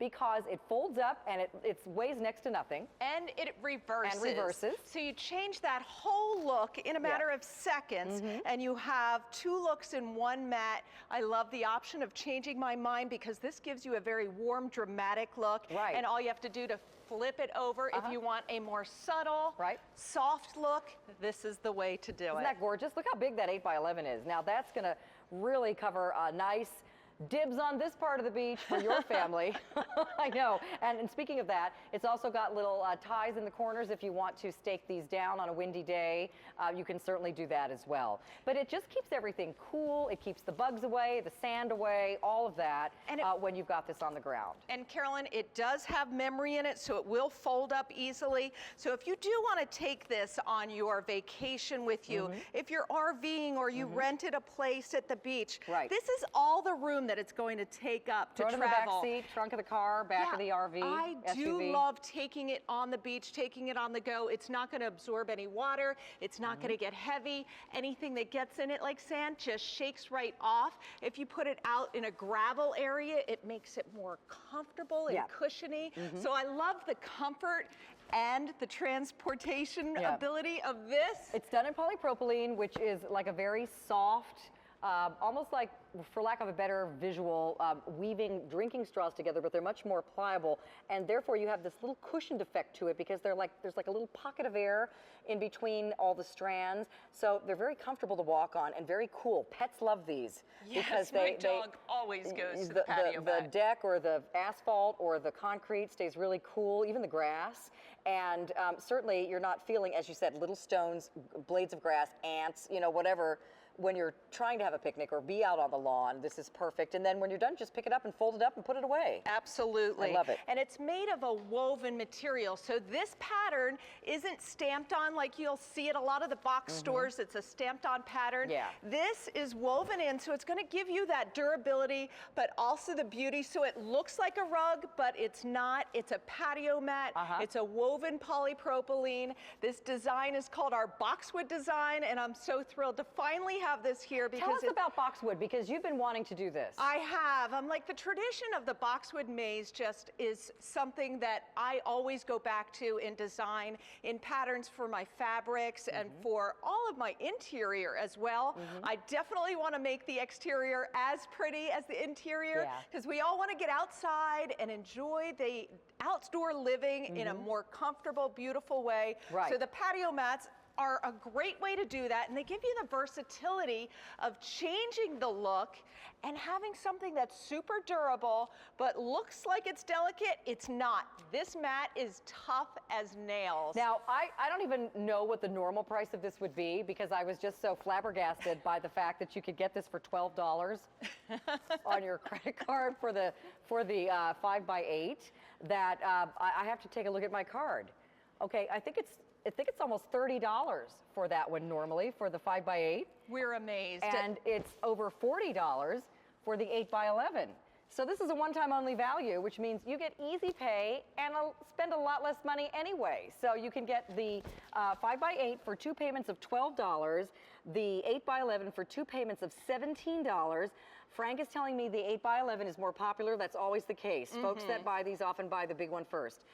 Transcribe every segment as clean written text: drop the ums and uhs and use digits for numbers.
because it folds up and it weighs next to nothing. And it reverses. And reverses. So you change that whole look in a matter of seconds, and you have 2 looks in one mat. I love the option of changing my mind because this gives you a very warm, dramatic look. Right. And all you have to do to flip it over if you want a more subtle, soft look, this is the way to do it. Isn't that gorgeous? Look how big that 8x11 is. Now that's gonna really cover a nice dibs on this part of the beach for your family. I know. And speaking of that, it's also got little ties in the corners if you want to stake these down on a windy day. You can certainly do that as well. But it just keeps everything cool. It keeps the bugs away, the sand away, all of that when you've got this on the ground. And Carolyn, it does have memory in it, so it will fold up easily. So if you do want to take this on your vacation with you, if you're RVing or you rented a place at the beach, this is all the room that it's going to take up to travel. In the back seat, trunk of the car, back of the RV, I SUV. do love taking it on the beach, taking it on the go. It's not going to absorb any water. It's not going to get heavy. Anything that gets in it like sand just shakes right off. If you put it out in a gravel area, it makes it more comfortable and cushiony. So I love the comfort and the transportation ability of this. It's done in polypropylene, which is like a very soft, almost like, for lack of a better visual, weaving drinking straws together, but they're much more pliable, and therefore you have this little cushioned effect to it because there's like a little pocket of air in between all the strands, so they're very comfortable to walk on and very cool. Pets love these because my dog always goes to the patio the deck or the asphalt or the concrete stays really cool, even the grass, and certainly you're not feeling, as you said, little stones, blades of grass, ants, you know, whatever. When you're trying to have a picnic or be out on the lawn, this is perfect. And then when you're done, just pick it up and fold it up and put it away. Absolutely. I love it. And it's made of a woven material. So this pattern isn't stamped on like you'll see at a lot of the box stores. It's a stamped on pattern. Yeah. This is woven in, so it's going to give you that durability, but also the beauty. So it looks like a rug, but it's not. It's a patio mat. It's a woven polypropylene. This design is called our Boxwood design, and I'm so thrilled to finally have this here because tell us about Boxwood, because you've been wanting to do this. I have. I'm like, the tradition of the Boxwood maze just is something that I always go back to in design, in patterns for my fabrics and for all of my interior as well. I definitely want to make the exterior as pretty as the interior because we all want to get outside and enjoy the outdoor living in a more comfortable, beautiful way. So the patio mats are a great way to do that, and they give you the versatility of changing the look and having something that's super durable but looks like it's delicate. It's not. This mat is tough as nails. Now, I don't even know what the normal price of this would be because I was just so flabbergasted by the fact that you could get this for $12 on your credit card for the 5x8 that I have to take a look at my card. Okay, I think it's almost $30 for that one normally for the 5x8. We're amazed. And it's over $40 for the 8x11. So this is a one-time only value, which means you get easy pay and spend a lot less money anyway. So you can get the 5x8 for 2 payments of $12, the 8x11 for 2 payments of $17. Frank is telling me the 8x11 is more popular. That's always the case. Folks that buy these often buy the big one first.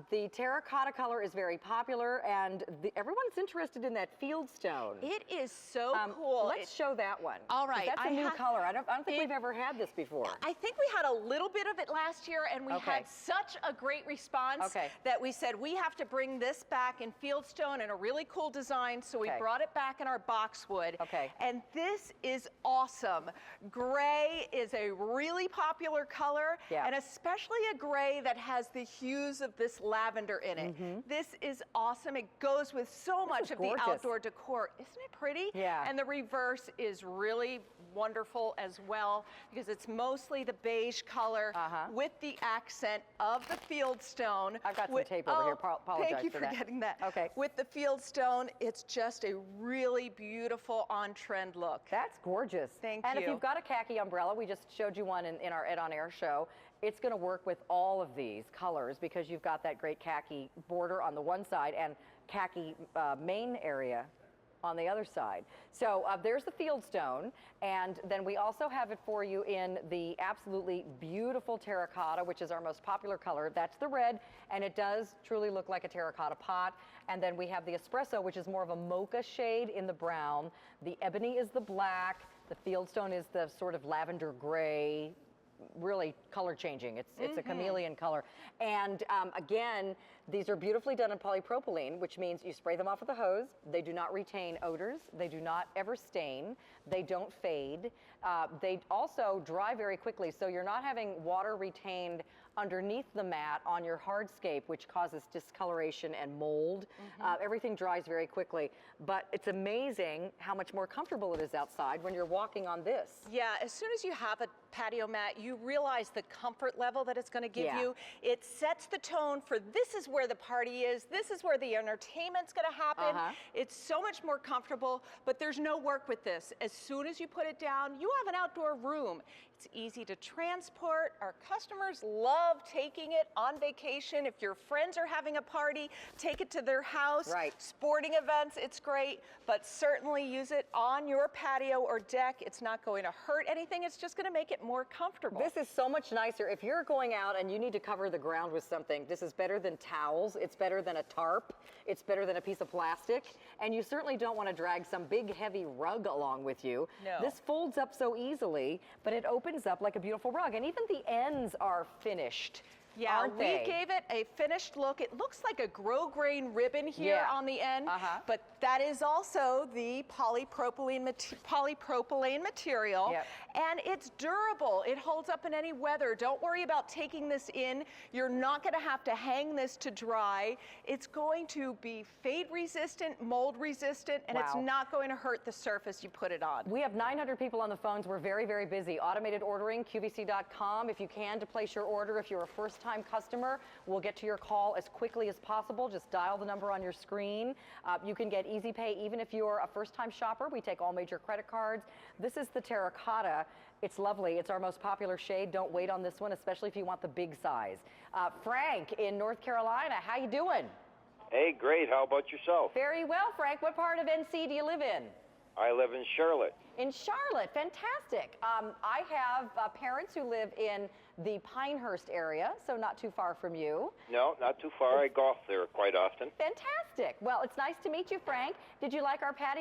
The terracotta color is very popular, and everyone's interested in that field stone. It is so cool. Let's show that one. All right. That's a new color. I don't think we've ever had this before. I think we had a little bit of it last year, and we had such a great response that we said we have to bring this back in field stone in a really cool design, so we brought it back in our Boxwood. And this is awesome. Gray is a really popular color, and especially a gray that has the hues of this lavender in it. This is awesome. It goes with so much of the outdoor decor. Isn't it pretty? Yeah. And the reverse is really wonderful as well because it's mostly the beige color with the accent of the field stone. I've got some tape over here. Apologize thank you for getting that. With the field stone, it's just a really beautiful on-trend look. That's gorgeous. Thank you. And if you've got a khaki umbrella, we just showed you one in our Ed on Air show. It's going to work with all of these colors because you've got that great khaki border on the one side and khaki main area on the other side. So there's the fieldstone, and then we also have it for you in the absolutely beautiful terracotta, which is our most popular color. That's the red, and it does truly look like a terracotta pot. And then we have the espresso, which is more of a mocha shade in the brown. The ebony is the black. The fieldstone is the sort of lavender gray, really color changing. It's a chameleon color. And again, these are beautifully done in polypropylene, which means you spray them off with a hose. They do not retain odors. They do not ever stain. They don't fade. They also dry very quickly, so you're not having water retained underneath the mat on your hardscape, which causes discoloration and mold. Everything dries very quickly, but it's amazing how much more comfortable it is outside when you're walking on this. Yeah, as soon as you have a patio mat, you realize the comfort level that it's going to give you. It sets the tone for this is where the party is, this is where the entertainment's going to happen. It's so much more comfortable, but there's no work with this. As soon as you put it down, you have an outdoor room. It's easy to transport. Our customers love taking it on vacation. If your friends are having a party, take it to their house. Sporting events, it's great, but certainly use it on your patio or deck. It's not going to hurt anything. It's just going to make it more comfortable. This is so much nicer. If you're going out and you need to cover the ground with something, this is better than towels. It's better than a tarp. It's better than a piece of plastic. And you certainly don't want to drag some big, heavy rug along with you. No. This folds up so easily, but it opens up like a beautiful rug. And even the ends are finished. Yeah, aren't they? we gave it a finished look. It looks like a grosgrain ribbon here on the end, but that is also the polypropylene material, and it's durable. It holds up in any weather. Don't worry about taking this in. You're not going to have to hang this to dry. It's going to be fade resistant, mold resistant, and it's not going to hurt the surface you put it on. We have 900 people on the phones. We're very, very busy. Automated ordering, QVC.com. If you can, to place your order. If you're a first-time customer, we'll get to your call as quickly as possible. Just dial the number on your screen. You can get easy pay even if you're a first-time shopper. We take all major credit cards. This is the terracotta. It's lovely. It's our most popular shade. Don't wait on this one, especially if you want the big size. Frank in North Carolina, how you doing? Hey, great. How about yourself? Very well, Frank. What part of NC do you live in? I live in Charlotte. In Charlotte, fantastic. I have parents who live in the Pinehurst area, so not too far from you. No, not too far. I golf there quite often. Fantastic. Well, it's nice to meet you, Frank. Did you like our patio?